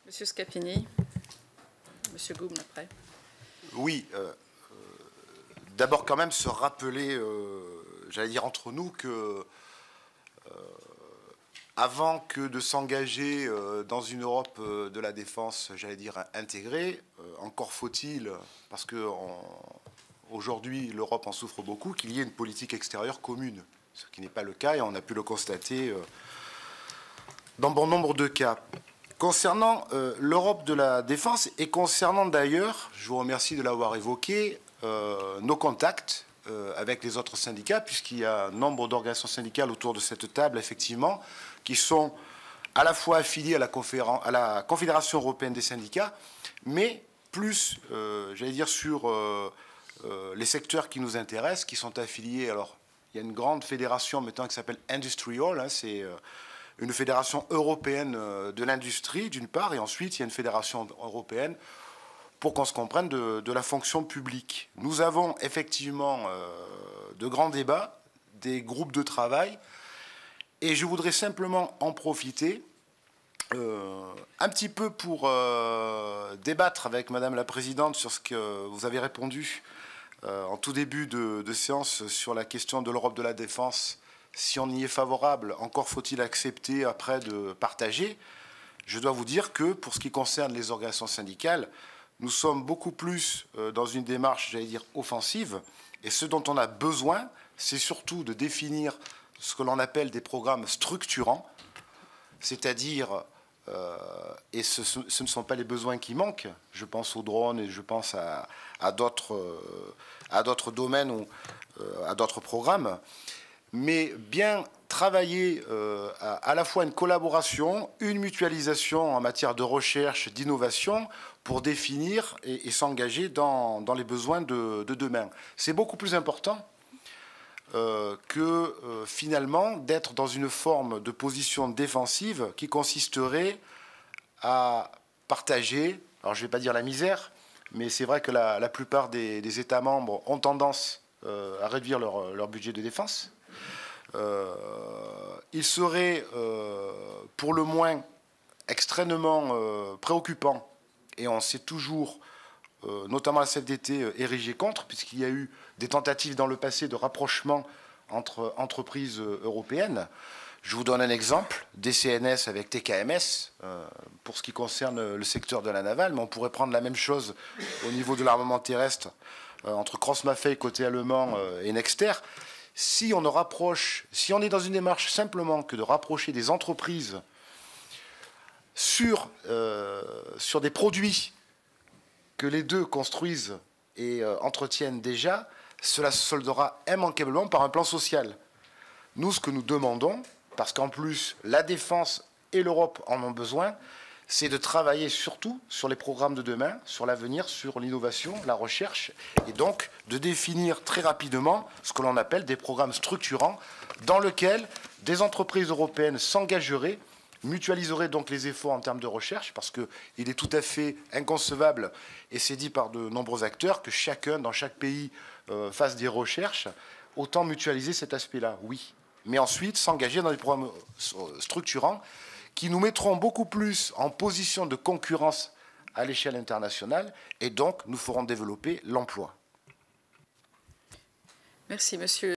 Monsieur Scapini, Monsieur Goum après. Oui, d'abord quand même se rappeler, j'allais dire entre nous, que avant que de s'engager dans une Europe de la défense, j'allais dire intégrée, encore faut-il, parce que aujourd'hui l'Europe en souffre beaucoup, qu'il y ait une politique extérieure commune, ce qui n'est pas le cas et on a pu le constater dans bon nombre de cas. Concernant l'Europe de la défense et concernant d'ailleurs, je vous remercie de l'avoir évoqué, nos contacts avec les autres syndicats, puisqu'il y a nombre d'organisations syndicales autour de cette table, effectivement, qui sont à la fois affiliées à la Confédération européenne des syndicats, mais plus, j'allais dire, sur les secteurs qui nous intéressent, qui sont affiliés. Alors, il y a une grande fédération maintenant qui s'appelle IndustriAll, c'est une fédération européenne de l'industrie, d'une part, et ensuite, il y a une fédération européenne, pour qu'on se comprenne, de la fonction publique. Nous avons effectivement de grands débats, des groupes de travail, et je voudrais simplement en profiter un petit peu pour débattre avec Madame la Présidente sur ce que vous avez répondu en tout début de séance sur la question de l'Europe de la défense. Si on y est favorable, encore faut-il accepter après de partager. Je dois vous dire que pour ce qui concerne les organisations syndicales, nous sommes beaucoup plus dans une démarche, j'allais dire, offensive. Et ce dont on a besoin, c'est surtout de définir ce que l'on appelle des programmes structurants, c'est-à-dire, et ce ne sont pas les besoins qui manquent, je pense aux drones et je pense à d'autres domaines ou à d'autres programmes, mais bien travailler à la fois une collaboration, une mutualisation en matière de recherche, d'innovation, pour définir et s'engager dans les besoins de demain. C'est beaucoup plus important que finalement d'être dans une forme de position défensive qui consisterait à partager, alors je ne vais pas dire la misère, mais c'est vrai que la plupart des États membres ont tendance à réduire leur budget de défense. Il serait pour le moins extrêmement préoccupant, et on s'est toujours, notamment la CFDT, érigé contre, puisqu'il y a eu des tentatives dans le passé de rapprochement entre entreprises européennes. Je vous donne un exemple, DCNS avec TKMS, pour ce qui concerne le secteur de la navale, mais on pourrait prendre la même chose au niveau de l'armement terrestre, entre Krauss-Maffei côté allemand et Nexter. Si on est dans une démarche simplement que de rapprocher des entreprises sur des produits que les deux construisent et entretiennent déjà, cela se soldera immanquablement par un plan social. Nous, ce que nous demandons, parce qu'en plus la défense et l'Europe en ont besoin, c'est de travailler surtout sur les programmes de demain, sur l'avenir, sur l'innovation, la recherche, et donc de définir très rapidement ce que l'on appelle des programmes structurants dans lesquels des entreprises européennes s'engageraient, mutualiseraient donc les efforts en termes de recherche, parce qu'il est tout à fait inconcevable, et c'est dit par de nombreux acteurs, que chacun, dans chaque pays, fasse des recherches. Autant mutualiser cet aspect-là, oui. Mais ensuite, s'engager dans des programmes structurants qui nous mettront beaucoup plus en position de concurrence à l'échelle internationale, et donc nous ferons développer l'emploi. Merci, monsieur.